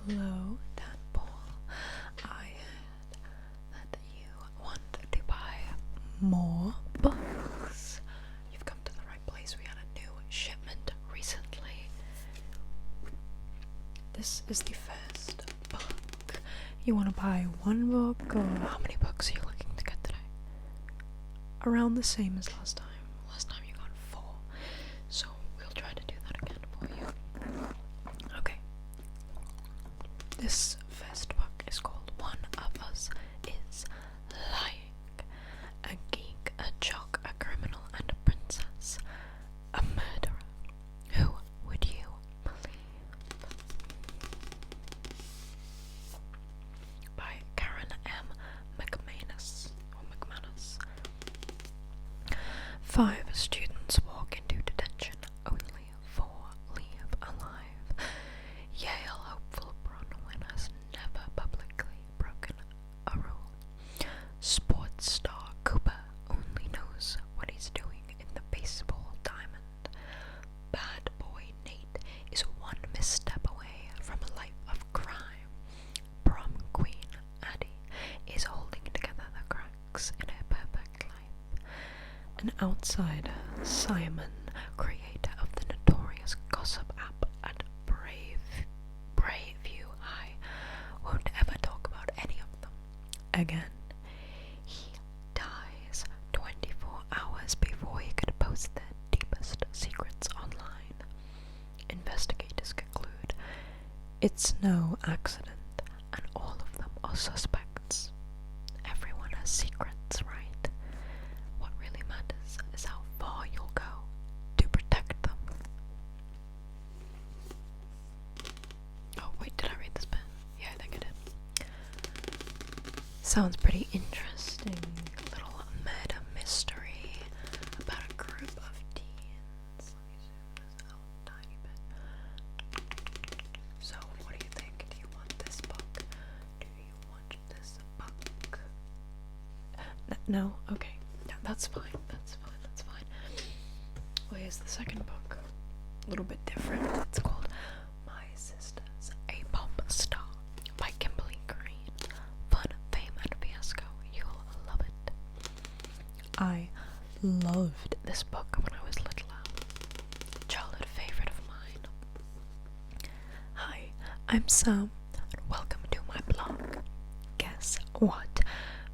Hello, Tadpole. I heard that you want to buy more books. You've come to the right place. We had a new shipment recently. This is the first book. You want to buy one book, or how many books are you looking to get today? Around the same as last time. Last time you got 4, so we'll try to do that again for you. Okay. This first book is called One of Us is Lying. A geek, a jock, a criminal, and a princess. A murderer. Who would you believe? By Karen M. McManus. 5 students walk into detention. Only 4 leave alive. Yale hopeful Bronwyn has never publicly broken a rule. Sports star Cooper only knows what he's doing in the baseball diamond. Bad boy Nate is one misstep away from a life of crime. Prom queen Addie is holding together the cracks in her perfect life. An outsider, Simon, creator of the notorious gossip app at Braveview High, won't ever talk about any of them again. He dies 24 hours before he could post their deepest secrets online. Investigators conclude it's no accident, and all of them are suspects. Everyone has secrets, right? What really matters is how far you'll go to protect them. Oh, wait, did I read this bit? Yeah, I think I did. Sounds pretty interesting. A little murder mystery about a group of teens. Let me zoom this out a tiny bit. So, what do you think? Do you want this book? Do you want this book? No? Okay. Yeah, that's fine. That's fine. That's fine. Well, here's the second book. A little bit different. It's called My Sister's a Pop Star by Kimberly Green. Fun, fame, and fiasco. You'll love it. I loved this book when I was littler. Childhood favorite of mine. Hi, I'm Sam, and welcome to my blog. Guess what?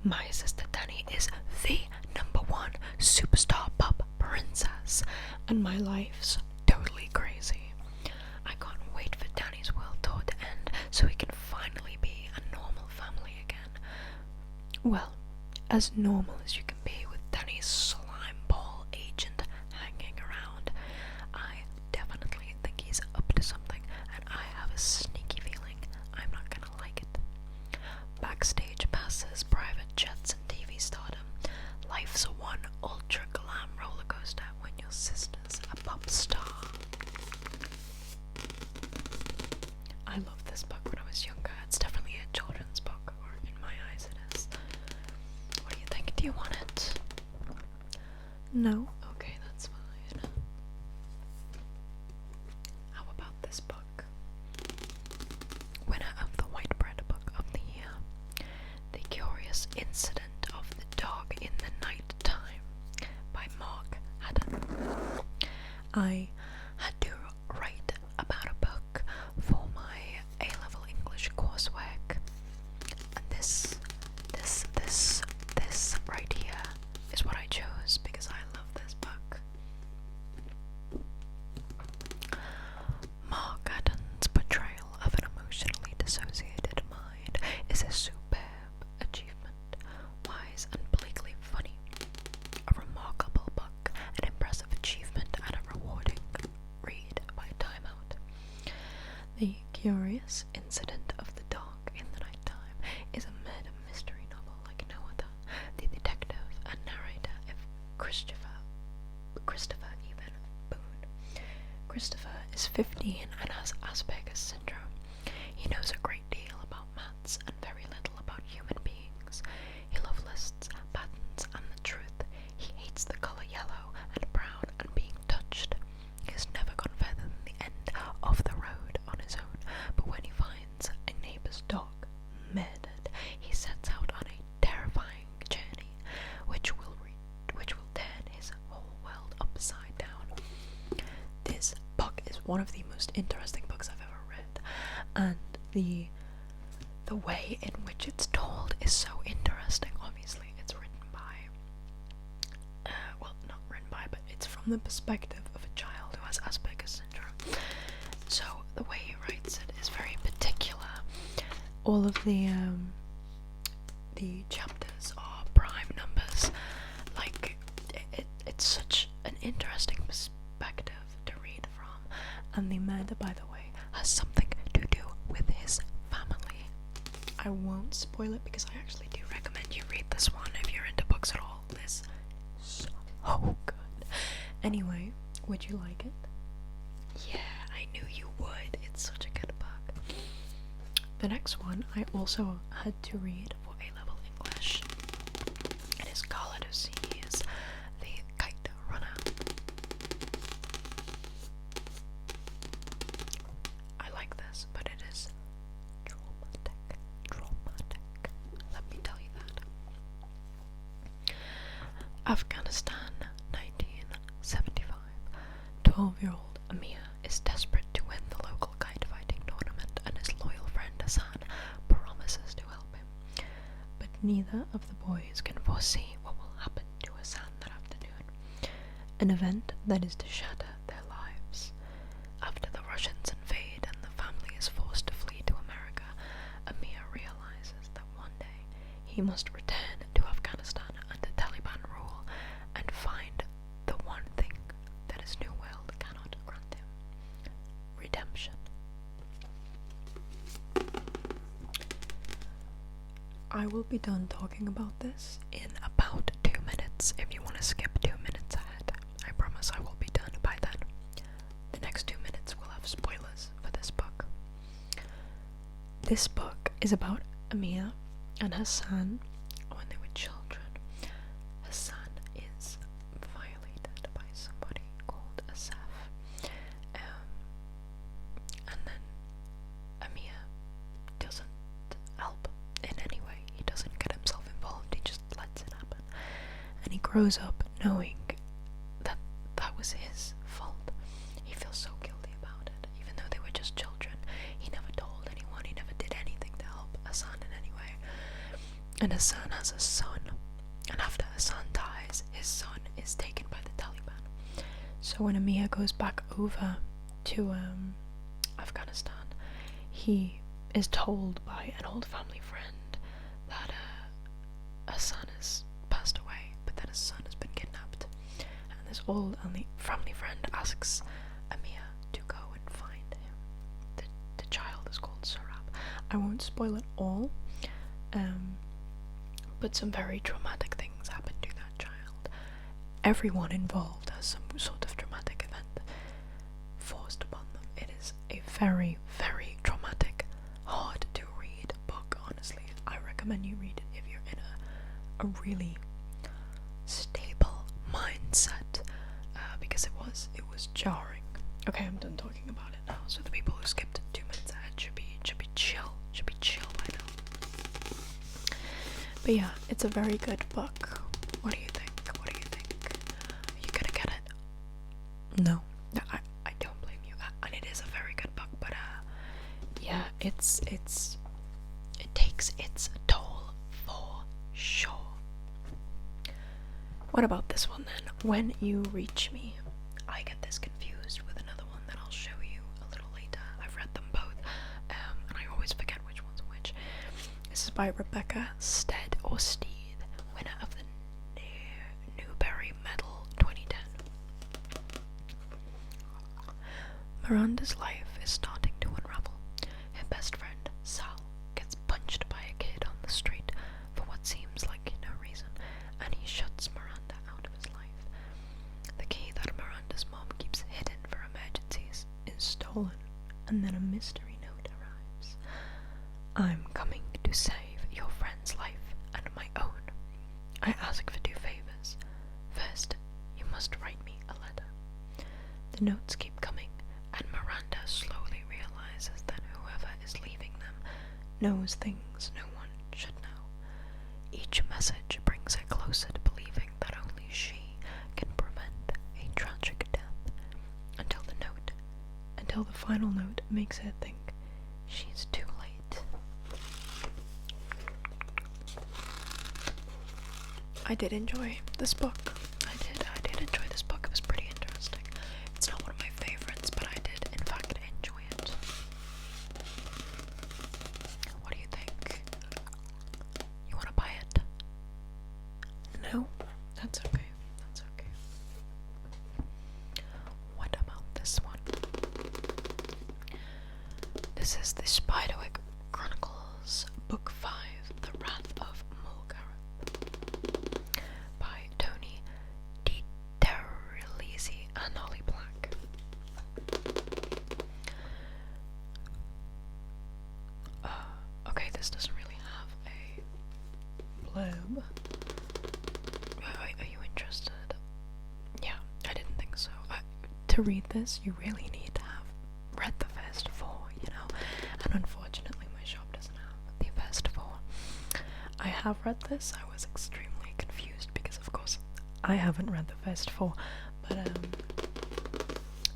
My sister Danny is the #1 superstar pop princess, and my life's totally crazy. I can't wait for Danny's world tour to end so we can finally be a normal family again. Well, as normal as you can be with Danny's slime ball agent hanging around. I definitely think he's up to something, and I have a sneaky feeling I'm not gonna like it. Backstage passes, private jets, and TV stardom. Life's one ultra glam roller coaster when your sister's a pop star. I loved this book when I was younger. It's definitely a children's book, or in my eyes it is. What do you think? Do you want it? No? Okay, that's fine. How about this book? Winner of the White Bread Book of the Year. The Curious Incident of the Dog in the Night Time by Mark Haddon. I had to write about a book for my A-level English coursework, and this right here is what I chose because I love this book. Mark Haddon's portrayal of an emotionally dissociated mind is a superb achievement, wise and bleakly funny. A remarkable book, an impressive achievement, and a rewarding read by Time Out. The Curious Incident of the Dog in the Night Time is a murder mystery novel like no other. The detective and narrator is Christopher Even Boone. Christopher is 15 and has Asperger's syndrome. He knows a great deal about maths and very little about human beings. He loves lists, patterns, and the truth. He hates the color yellow and brown and being touched. He has never gone further than the end of the road on his own, but when he finds most interesting books I've ever read, and the way in which it's told is so interesting. Obviously, it's written by, well, not written by, but it's from the perspective of a child who has Asperger's syndrome. So the way he writes it is very particular. All of the chapters are prime numbers. Like, it's such an interesting perspective to read from. And the murder, by the way, has something to do with his family. I won't spoil it because I actually do recommend you read this one if you're into books at all. This is so good. Anyway, would you like it? Yeah, I knew you would. It's such a good book. The next one I also had to read for A-level English. It is Carla Dosier's The Kite Runner. I like this, but it is traumatic. Let me tell you that. Afghanistan, 1975. 12-year-old Amir is desperate to win the local kite fighting tournament, and his loyal friend Hassan promises to help him. But neither of the boys can foresee what will happen to Hassan that afternoon, an event that is to shatter their lives. After the Russians invade and the family is forced to flee to America, Amir realizes that one day he must return to Afghanistan under Taliban rule and find the one thing that his new world cannot grant him: redemption. I will be done talking about this in about 2 minutes. If you want to skip 2 minutes ahead, I promise I will be done by then. The next 2 minutes will have spoilers for this book. This book is about Amir and Hassan when they were children. Hassan is violated by somebody called Asaf. And then Amir doesn't help in any way. He doesn't get himself involved, he just lets it happen. And he grows up knowing that that was his fault. He feels so guilty about it, even though they were just children. He never told anyone, he never did anything to help Hassan in any way. And Hassan has a son, and after Hassan dies, his son is taken by the Taliban. So when Amir goes back over to Afghanistan, he is told by an old family friend that Hassan has passed away, but that his son has been kidnapped. And this old family friend asks Amir to go and find him. The child is called Sarab. I won't spoil it all, but some very traumatic things happen to that child. Everyone involved has some sort of traumatic event forced upon them. It is a very, very traumatic, hard to read book, honestly. I recommend you read it if you're in a really stable mindset, because it was jarring. Okay, I'm done talking about it now, so the people who skipped 2 minutes ahead should be chill by now. But yeah, it's a very good book. What do you think? Are you gonna get it? No, I don't blame you. And it is a very good book, but yeah, it takes its toll for sure. What about this one then? When You Reach Me. I get this confused with another one that I'll show you a little later. I've read them both, and I always forget which one's which. This is by Rebecca Stead, winner of the Newbery Medal 2010. Miranda's life is starting to unravel. Her best friend, Sal, gets punched by a kid on the street for what seems like no reason, and he shuts Miranda out of his life. The key that Miranda's mom keeps hidden for emergencies is stolen, and then a mystery note arrives. I'm coming to save your friend's life and my own. I ask for 2 favors. First, you must write me a letter. The notes keep coming, and Miranda slowly realizes that whoever is leaving them knows things no one should know. Each message brings her closer to believing that only she can prevent a tragic death, until the final note makes her think she's too late. I did enjoy this book. I did enjoy this book. It was pretty interesting. It's not one of my favorites, but I did in fact enjoy it. What do you think? You want to buy it? No? That's okay. That's okay. What about this one? This is the Spiderwick Chronicles, Book 5, The Wrath of Mulgareth, by Tony DiTerlizzi and Holly Black. Okay, this doesn't really have a blurb. Are you interested? Yeah, I didn't think so. To read this, you really need to have read the first 4, you know, and unfortunately my shop doesn't have the first 4. I have read this. I was extremely confused because of course I haven't read the first 4, but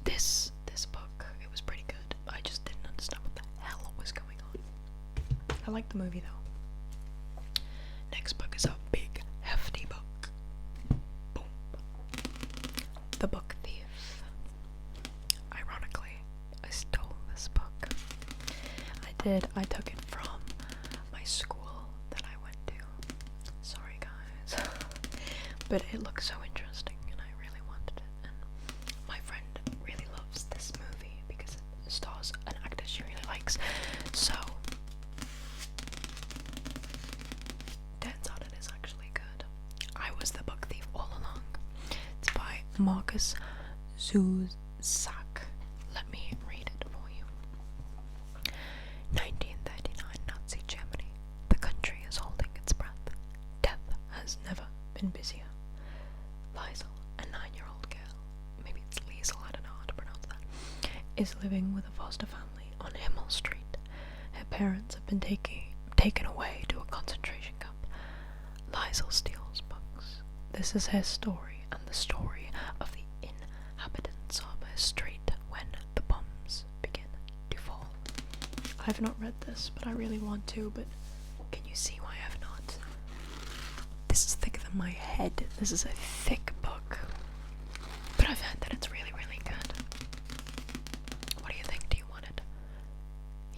this book, it was pretty good. I just didn't understand what the hell was going on. I like the movie though. Next book is a big hefty book. Boom. The Book Thief. Ironically, I stole this book. I took it from my school that I went to. Sorry guys. But it looks so interesting and I really wanted it. And my friend really loves this movie because it stars an actor she really likes. So turns out it is actually good. I was the book thief all along. It's by Marcus Zusak. Let me read it for you. 1939 Nazi Germany. The country is holding its breath. Death has never been busier. Liesel, a 9-year-old girl, maybe it's Liesel, I don't know how to pronounce that, is living with a foster family on Himmel Street. Her parents have been taken away to a concentration camp. Liesel steals books. This is her story and the story of the inhabitants of her street when the bombs begin to fall. I've not read this, but I really want to, but can you see why I've not? This is thicker than my head. This is a thick book. But I've heard that it's really, really good. What do you think? Do you want it?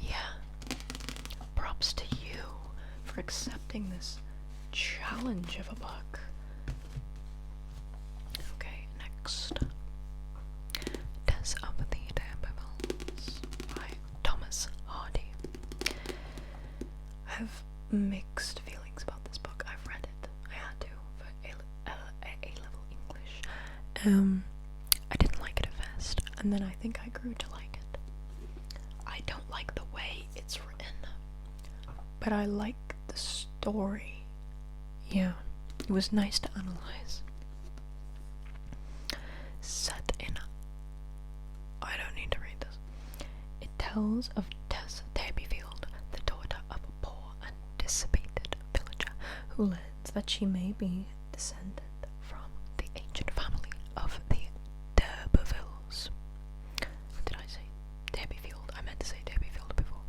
Yeah. Props to you for accepting this challenge of a book. Okay, next. Tess of the D'Urbervilles by Thomas Hardy. I have mixed feelings about this book. I've read it. I had to for A-level English. I didn't like it at first, and then I think I grew to like it. I don't like the way it's written, but I like the story. Yeah, it was nice to analyze. Set in I don't need to read this. It tells of Tess Tabbyfield, the daughter of a poor and dissipated villager, who learns that she may be descended from the ancient family of the D'Urbervilles. What did I say? Tabbyfield. I meant to say Tabbyfield before.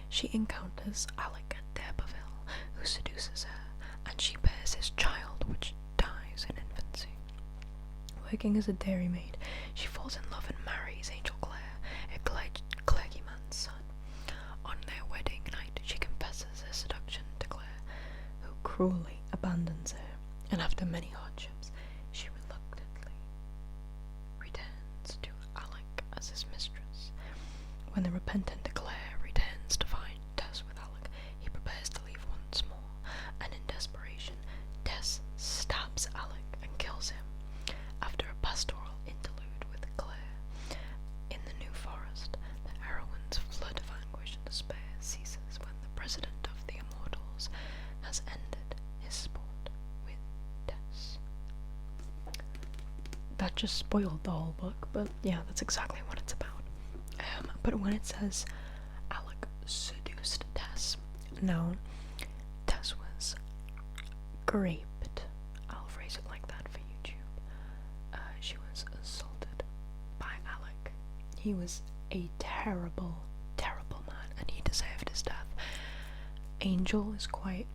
She encounters Alec d'Urberville, who seduces her, and she bears his child, which dies in infancy. Working as a dairymaid, she falls in love and marries Angel Clare, a clergyman's son. On their wedding night, she confesses her seduction to Claire, who cruelly abandons her, and after many hardships, she reluctantly returns to Alec as his mistress. When the repentant Claire returns to find Tess with Alec, he prepares to leave once more, and in desperation, Tess stabs Alec and kills him. After a pastoral interlude with Claire in the New Forest, the heroine's flood of anguish and despair ceases when the president of the Immortals has ended his sport with Tess. That just spoiled the whole book, but yeah, that's exactly what it's about. But when it says Alec seduced Tess, no, Tess was raped. I'll phrase it like that for YouTube. She was assaulted by Alec. He was a terrible, terrible man, and he deserved his death. Angel is quite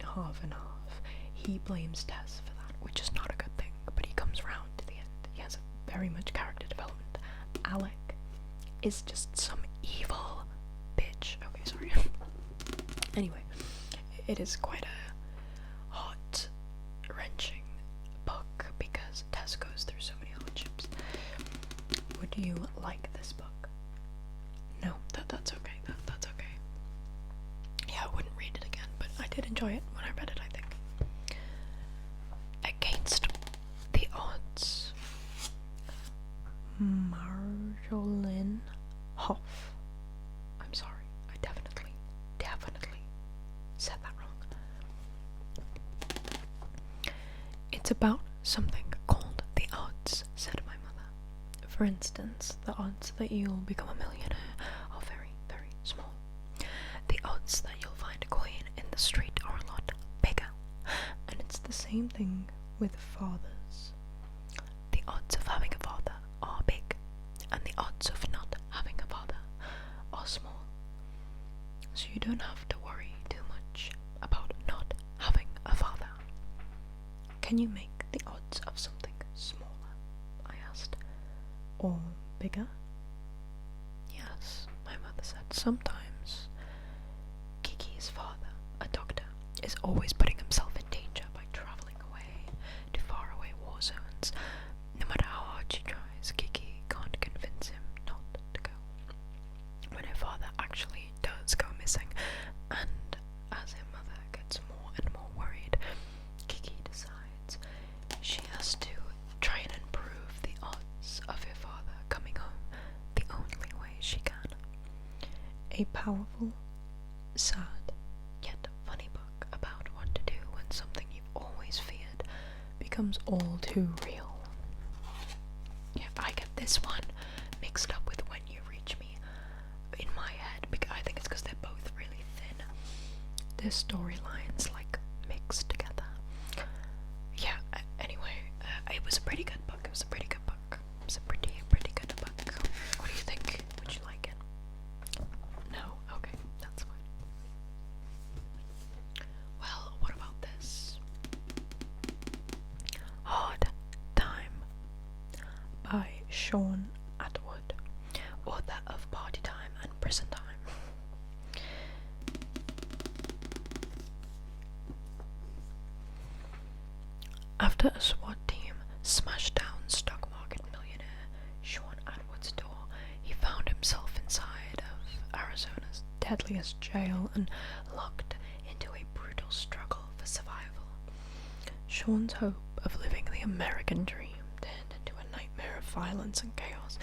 half and half. He blames Tess for that, which is not a good thing, but he comes round to the end. He has very much character development. Alec is just some evil bitch. Okay, sorry. Anyway, it is quite a heart-wrenching book because Tess goes through so many hardships. Would you like this book? No, that's okay. That's okay. Yeah, I wouldn't read it again, but I did enjoy it when I read it, I think. Against the Odds. Marjolaine Hoff. I'm sorry, I definitely said that wrong. It's about something called the odds, said my mother. For instance, the odds that you'll become a millionaire are very, very small. The odds that you'll find a coin in the street are a lot bigger. And it's the same thing with fathers. The odds of having a father are big, and the odds of not having a father are small. So you don't have to worry too much about not having a father. Can you make the odds of something smaller? I asked. Or bigger? Yes, my mother said. Sometimes. Kiki's father, a doctor, is always putting himself in danger by travelling away to faraway war zones. No matter how hard she tries, Kiki can't convince him not to go. When her father actually does go missing, and as her mother gets more and more worried, Kiki decides she has to try and improve the odds of her father coming home the only way she can. A powerful, sad, yet funny book about what to do when something you've always feared becomes all too real. Yeah, I get this one mixed up with When You Reach Me in my head, because I think it's because they're both really thin. Their storylines like mixed together. Yeah, anyway, it was a pretty good book. It was a pretty good book. Good book. What do you think? Would you like it? No? Okay, that's fine. Well, what about this? Hard Time by Sean Atwood, author of Party Time and Prison Time. After a SWAT team smashed down stock market millionaire Sean Atwood's door, he found himself inside of Arizona's deadliest jail and locked into a brutal struggle for survival. Sean's hope of living the American dream turned into a nightmare of violence and chaos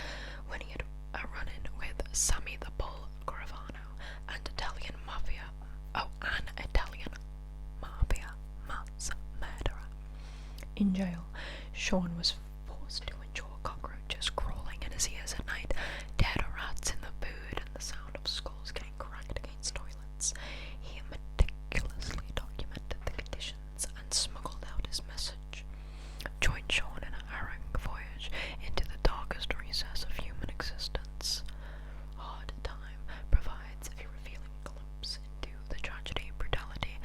when he had a run-in with Sammy the Bull Gravano, an Italian mafia mass murderer. In jail, Sean was forced to endure cockroaches crawling in his ears at night, dead rats in the food, and the sound of skulls getting cracked against toilets. He meticulously documented the conditions and smuggled out his message. Join Sean in a harrowing voyage into the darkest recess of human existence. Hard Time provides a revealing glimpse into the tragedy, brutality,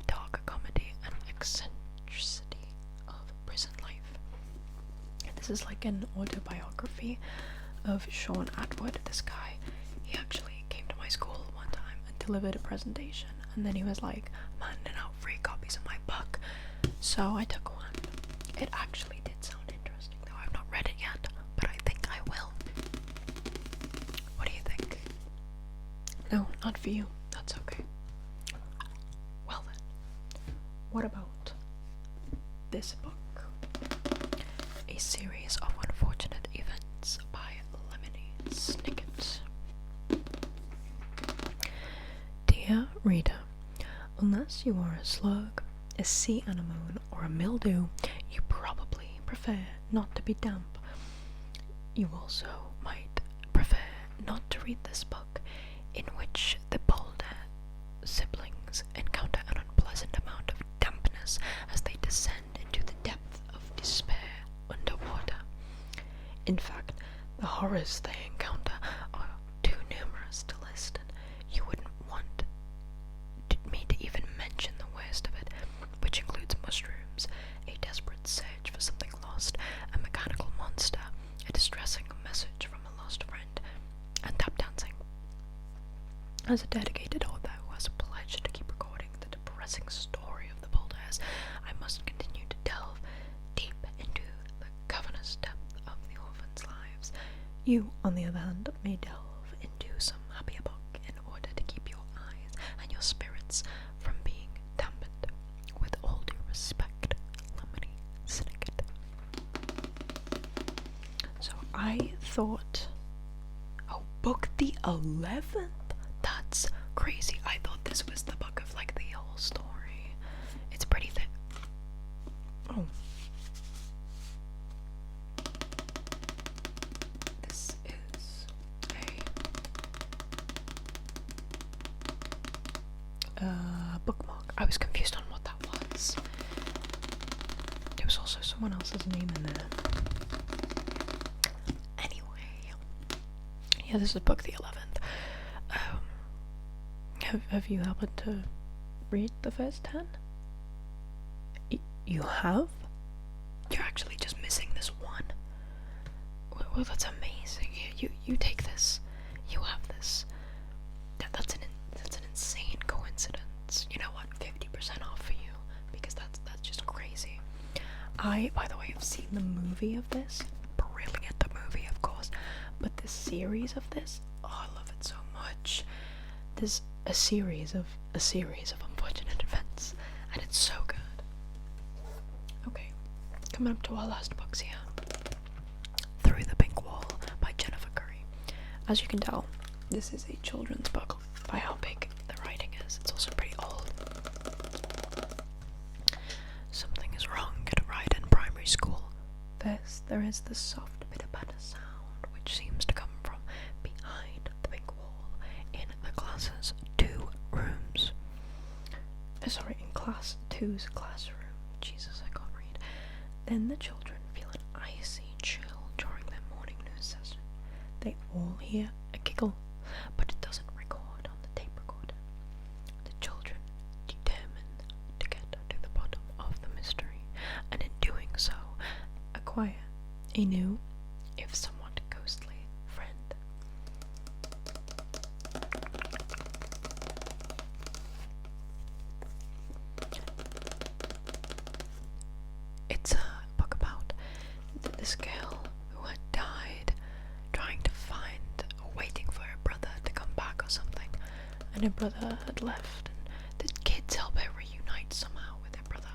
dark comedy, and eccentricity of prison life. This is like an autobiography of Sean Atwood. This guy, he actually came to my school one time and delivered a presentation, and then he was like, I'm handing out free copies of my book. So I took one. It actually did sound interesting, though I've not read it yet, but I think I will. What do you think? No, not for you. That's okay. Well then, what about this book? A series of unfortunate events by Lemony Snicket. Dear reader, unless you are a slug, a sea anemone, or a mildew, you probably prefer not to be damp. You also might prefer not to read this book, in which the Boulder siblings encounter an unpleasant amount of dampness as they descend into the depth of despair underwater. In fact, the horrors they encounter are too As a dedicated author who has pledged to keep recording the depressing story of the Boulders, I must continue to delve deep into the cavernous depth of the orphans' lives. You, on the other hand, may delve into some happier book in order to keep your eyes and your spirits from being dampened. With all due respect, Lemony Snicket. So I thought, oh, book the 11th? That's crazy. I thought this was the book of like the whole story. It's pretty thick. Oh. This is a bookmark. I was confused on what that was. There was also someone else's name in there. Anyway. Yeah, this is book the 11th. Have you happened to read the first 10? You have? You're actually just missing this one. Well, that's amazing. You take this. You have this. That's an insane coincidence. You know what? 50% off for you, because that's just crazy. I, by the way, have seen the movie of this. Brilliant, the movie, of course. But the series of this, oh, I love it so much. There's a series of unfortunate events, and it's so good. Okay, coming up to our last books here. Through the Pink Wall by Jennifer Curry. As you can tell, this is a children's book by how big the writing is. It's also pretty old. Something is wrong at Ryden Primary School. First, there is the soft pitter-patter sound, which seems to come from behind the big wall in the class's two rooms. In class 2's classroom. Jesus, I can't read. Then the children feel an icy chill during their morning news session. They all hear a giggle, but it doesn't record on the tape recorder. The children determine to get to the bottom of the mystery, and in doing so, acquire a new, if somewhat ghostly, friend. It's a book about this girl who had died trying to find, or waiting for her brother to come back or something, and her brother had left, and the kids help her reunite somehow with her brother.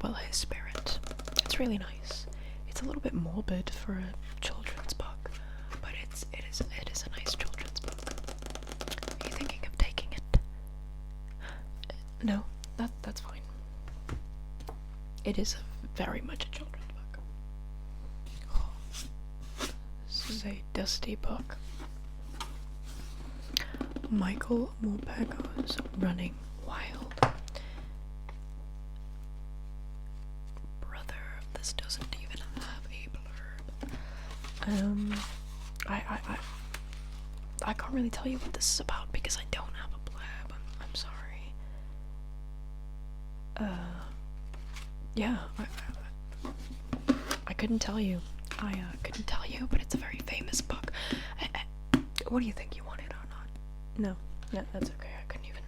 Well, his spirit. It's really nice. It's a little bit morbid for a children's book, but it is a nice children's book. Are you thinking of taking it? No, that's fine. It is very much a children's book. Oh, this is a dusty book. Michael Morpego's Running Wild. Brother, this doesn't even have a blurb. I can't really tell you what this is about because I don't have a blurb. I'm sorry. Yeah, I couldn't tell you. I couldn't tell you, but it's a very famous book. What do you think, you want it or not? No, that's okay. I couldn't even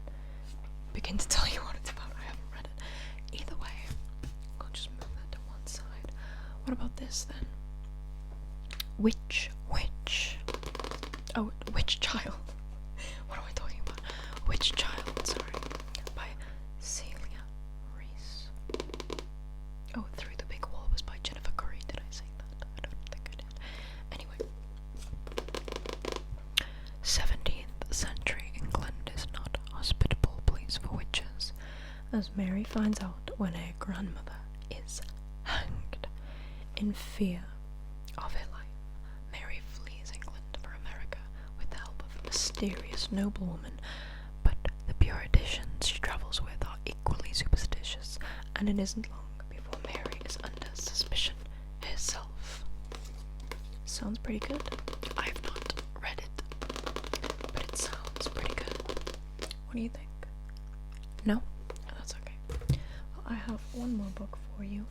begin to tell you what it's about. I haven't read it. Either way, I'll just move that to one side. What about this then? Witch Child. What am I talking about? Witch Child, sorry. By Celia Reese. Oh, Through the Big Wall was by Jennifer Curry. Did I say that? I don't think I did. Anyway. 17th century England is not a hospitable place for witches, as Mary finds out when her grandmother is hanged. In fear of her life, Mary flees England for America with the help of a mysterious noblewoman, but the Puritans she travels with are equally superstitious, and it isn't long before Mary is under suspicion herself. Sounds pretty good. I've not read it, but it sounds pretty good. What do you think? No? That's okay. Well, I have one more book for you.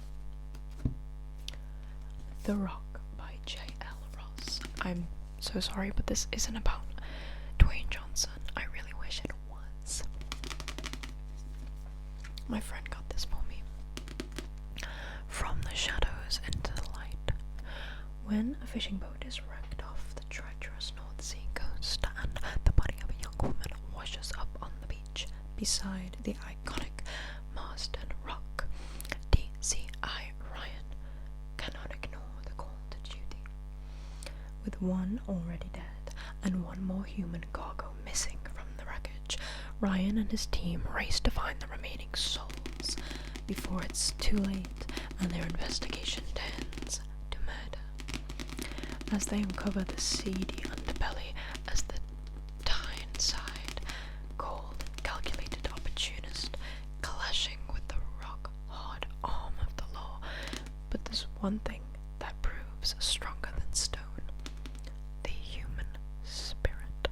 The Rock by J.L. Ross. I'm so sorry, but this isn't about Dwayne My friend got this for me. From the shadows into the light. When a fishing boat is wrecked off the treacherous North Sea coast and the body of a young woman washes up on the beach beside the iconic Marsden Rock, DCI Ryan cannot ignore the call to duty. With one already dead and one more human cargo missing from the wreckage, Ryan and his team race to find the remaining souls before it's too late and their investigation turns to murder. As they uncover the seedy underbelly as the Tyneside, cold and calculated opportunist clashing with the rock-hard arm of the law. But there's one thing that proves stronger than stone: the human spirit.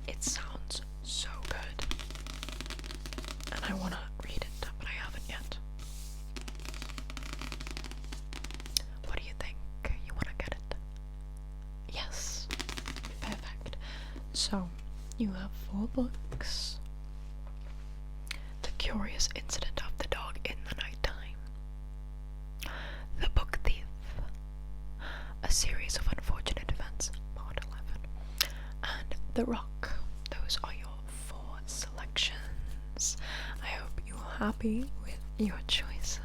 It sounds so good, and I want to read it, but I haven't yet. What do you think? You want to get it? Yes. Perfect. So, you have 4 books. The Curious Incident of the Dog in the Nighttime. The Book Thief. A Series of Unfortunate Events, Part 11. And The Rock. Those are your 4 selections. I hope you're happy with your choices.